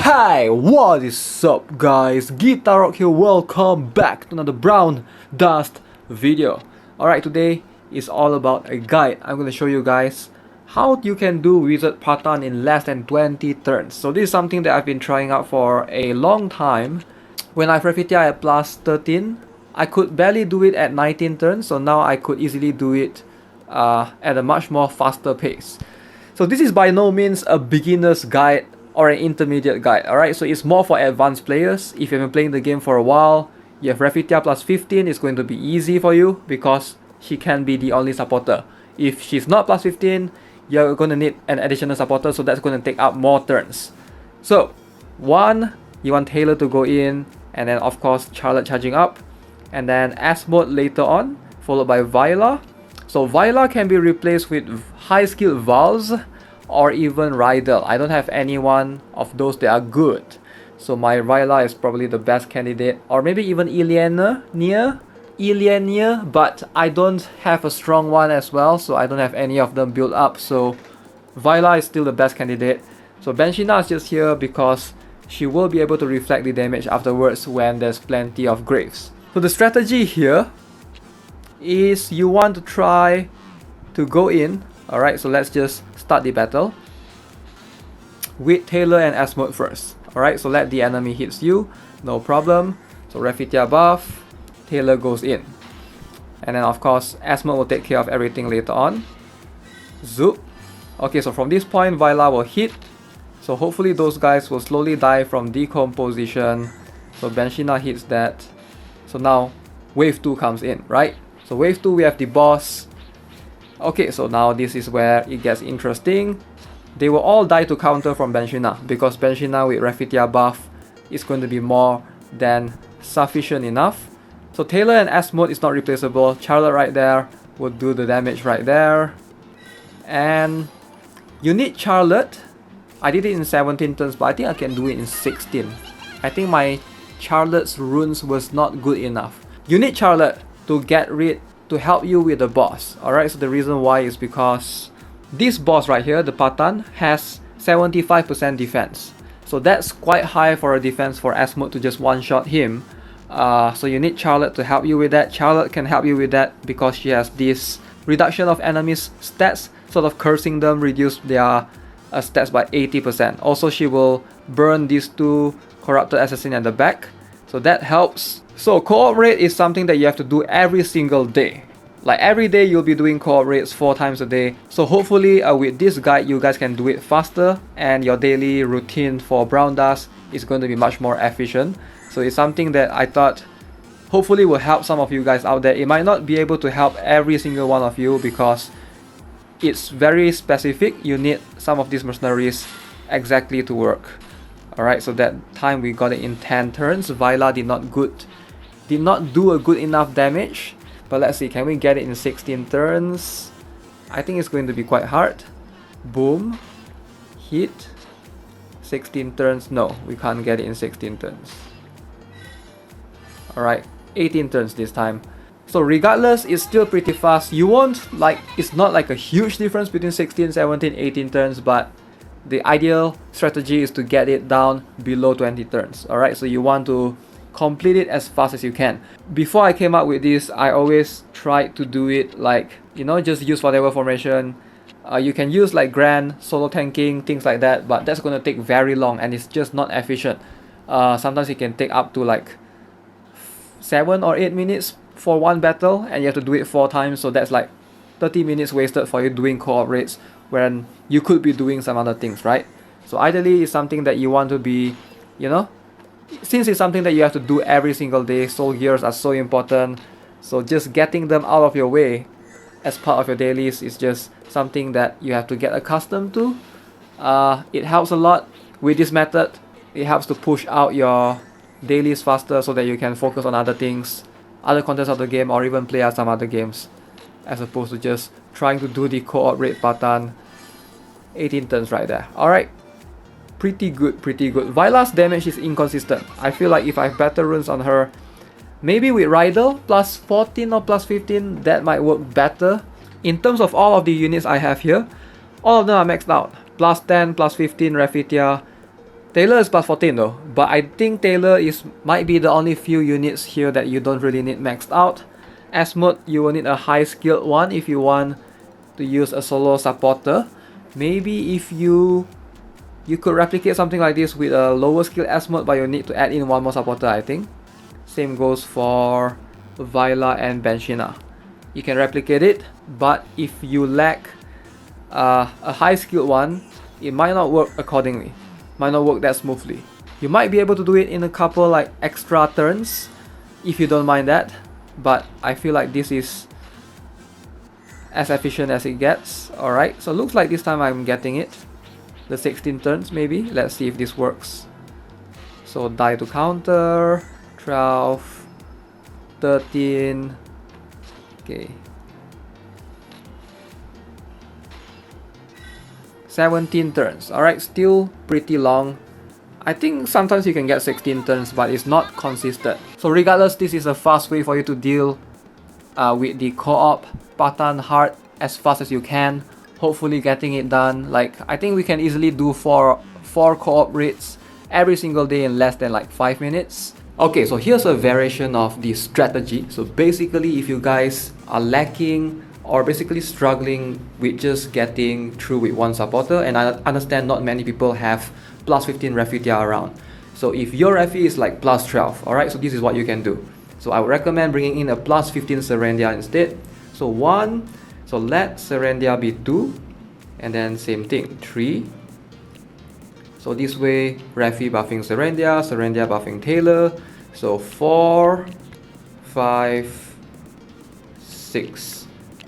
Hi, what is up guys? Guitar Rock here, welcome back to another Brown Dust video. Alright, today is all about a guide. I'm going to show you guys how you can do Wizard Patan in less than 20 turns. So this is something that I've been trying out for a long time. When I Refiti at plus 13, I could barely do it at 19 turns, so now I could easily do it at a much more faster pace. So this is by no means a beginner's guide or an intermediate guide, alright? So it's more for advanced players. If you've been playing the game for a while, you have Refitia plus 15, it's going to be easy for you because she can be the only supporter. If she's not plus 15, you're going to need an additional supporter, so that's going to take up more turns. So, one, you want Taylor to go in, and then of course Charlotte charging up, and then S mode later on, followed by Viola. So Viola can be replaced with high skill Vals or even Rydell. I don't have any one of those that are good. So my Viola is probably the best candidate. Or maybe even Iliana, but I don't have a strong one as well. So I don't have any of them built up. So Viola is still the best candidate. So Benshina is just here because she will be able to reflect the damage afterwards when there's plenty of graves. So the strategy here is you want to try to go in. Alright, so let's just start the battle with Taylor and S mode first. Alright, so let the enemy hits you, no problem. So Refitia buff, Taylor goes in. And then of course S mode will take care of everything later on. Zoop. Okay, so from this point Viola will hit. So hopefully those guys will slowly die from decomposition. So Benshina hits that. So now wave 2 comes in, right? So wave 2 we have the boss. Okay, so now this is where it gets interesting. They will all die to counter from Benshina because Benshina with Refitia buff is going to be more than sufficient enough. So Taylor and S mode is not replaceable. Charlotte right there will do the damage right there. And you need Charlotte. I did it in 17 turns, but I think I can do it in 16. I think my Charlotte's runes was not good enough. You need Charlotte to help you with the boss. Alright, so the reason why is because this boss right here, the Patan, has 75% defense. So that's quite high for a defense for S mode to just one-shot him. So you need Charlotte to help you with that. Charlotte can help you with that because she has this reduction of enemies' stats, sort of cursing them, reduce their stats by 80%. Also, she will burn these two corrupted assassins at the back. So that helps. So co-op raid is something that you have to do every single day. Like every day you'll be doing co-op raids 4 times a day. So hopefully with this guide you guys can do it faster and your daily routine for Brown Dust is going to be much more efficient. So it's something that I thought hopefully will help some of you guys out there. It might not be able to help every single one of you because it's very specific. You need some of these mercenaries exactly to work. Alright, so that time we got it in 10 turns. Viola did not do a good enough damage. But let's see, can we get it in 16 turns? I think it's going to be quite hard. Boom. Hit. 16 turns. No, we can't get it in 16 turns. Alright, 18 turns this time. So regardless, it's still pretty fast. You won't it's not like a huge difference between 16, 17, 18 turns, but the ideal strategy is to get it down below 20 turns. Alright, so you want to complete it as fast as you can. Before I came up with this, I always tried to do it like, you know, just use whatever formation. You can use like Grand, solo tanking, things like that, but that's going to take very long and it's just not efficient. Sometimes it can take up to like 7 or 8 minutes for one battle and you have to do it 4 times, so that's like 30 minutes wasted for you doing co-op raids when you could be doing some other things, right? So ideally it's something that you want to be, you know, since it's something that you have to do every single day, soul gears are so important. So just getting them out of your way as part of your dailies is just something that you have to get accustomed to. It helps a lot with this method. It helps to push out your dailies faster so that you can focus on other things, other contents of the game, or even play out some other games, as opposed to just trying to do the co-op raid Patan. 18 turns right there. Alright. Pretty good. Viola's damage is inconsistent. I feel like if I have better runes on her, maybe with Rydell plus 14 or plus 15, that might work better. In terms of all of the units I have here, all of them are maxed out. Plus 10, plus 15 Refitia, Taylor is plus 14 though, but I think Taylor might be the only few units here that you don't really need maxed out. Asmode, you will need a high skilled one if you want to use a solo supporter. Maybe if you could replicate something like this with a lower skill Asmode, but you need to add in one more supporter, I think. Same goes for Viola and Benshina. You can replicate it, but if you lack a high skilled one, it might not work accordingly. Might not work that smoothly. You might be able to do it in a couple like extra turns if you don't mind that, but I feel like this is as efficient as it gets. Alright, so looks like this time I'm getting it. The 16 turns maybe. Let's see if this works. So die to counter, 12, 13, okay. 17 turns. Alright, still pretty long. I think sometimes you can get 16 turns, but it's not consistent. So regardless, this is a fast way for you to deal with the co-op Patan Hard as fast as you can. Hopefully getting it done. Like, I think we can easily do four co-op raids every single day in less than like 5 minutes. Okay, so here's a variation of the strategy. So basically, if you guys are lacking or basically struggling with just getting through with one supporter, and I understand not many people have plus 15 Refutia around. So if your Refi is like plus 12, alright, so this is what you can do. So I would recommend bringing in a plus 15 Serendia instead. So 1, so let Serendia be 2, and then same thing, 3. So this way, Refi buffing Serendia, Serendia buffing Taylor. So 4, 5, 6.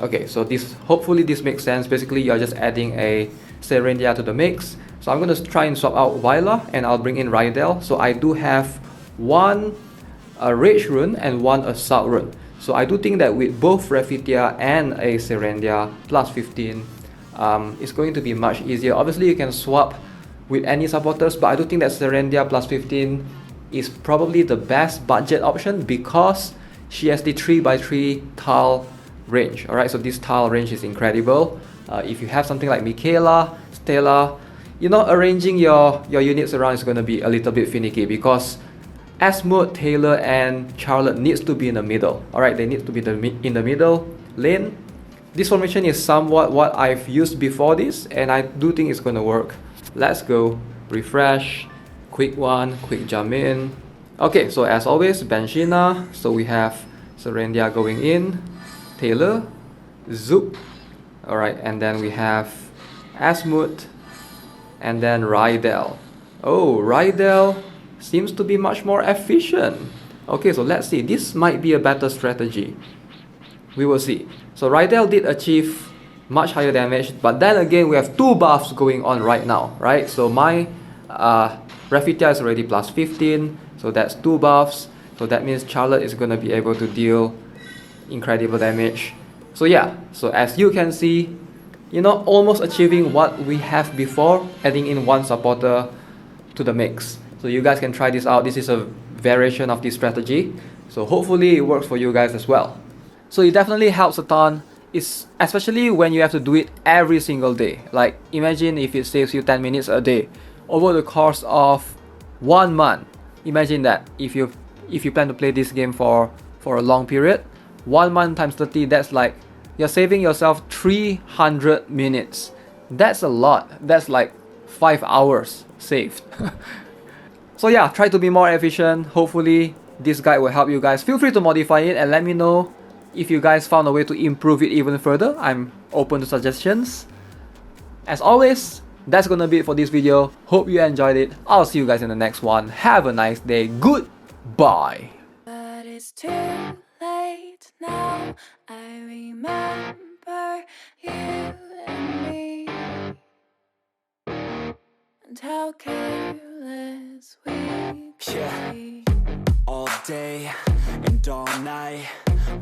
Okay, so hopefully this makes sense. Basically, you're just adding a Serendia to the mix. So I'm going to try and swap out Viola, and I'll bring in Rydell. So I do have one Rage Rune and one Assault Rune. So I do think that with both Refitia and a Serendia plus 15, it's going to be much easier. Obviously, you can swap with any supporters, but I do think that Serendia plus 15 is probably the best budget option because she has the 3x3 tile range. Alright, so this tile range is incredible. If you have something like Michaela, Stella, you know, arranging your units around is going to be a little bit finicky because Asmode, Taylor, and Charlotte needs to be in the middle. Alright, they need to be in the middle lane. This formation is somewhat what I've used before this, and I do think it's going to work. Let's go. Refresh. Quick one. Quick jump in. Okay, so as always, Benshina. So we have Serendia going in. Taylor. Zoop. Alright, and then we have Asmode. And then Rydell. Oh, Rydell seems to be much more efficient. Okay, so let's see. This might be a better strategy. We will see. So Rydell did achieve much higher damage, but then again we have 2 buffs going on right now, right? So my Refitia is already plus 15, so that's 2 buffs. So that means Charlotte is going to be able to deal incredible damage. So yeah, so as you can see, you know, almost achieving what we have before, adding in one supporter to the mix. So you guys can try this out. This is a variation of this strategy. So hopefully it works for you guys as well. So it definitely helps a ton, especially when you have to do it every single day. Like imagine if it saves you 10 minutes a day over the course of 1 month. Imagine that if you plan to play this game for a long period, 1 month times 30, that's like you're saving yourself 300 minutes. That's a lot. That's like 5 hours saved. So yeah, try to be more efficient. Hopefully this guide will help you guys. Feel free to modify it and let me know if you guys found a way to improve it even further. I'm open to suggestions. As always, that's gonna be it for this video. Hope you enjoyed it. I'll see you guys in the next one. Have a nice day. Goodbye. But it's too late now. I remember you and me, and how careless we could be. All day and all night,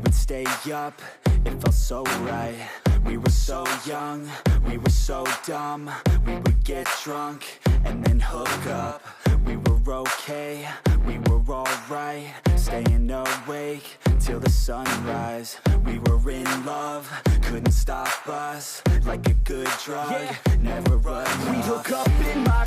we'd stay up, it felt so right. We were so young, we were so dumb. We would get drunk and then hook up. We were okay, we were alright, staying awake till the sunrise. We were in love, couldn't stop us, like a good drug, never run. We'd hook up in my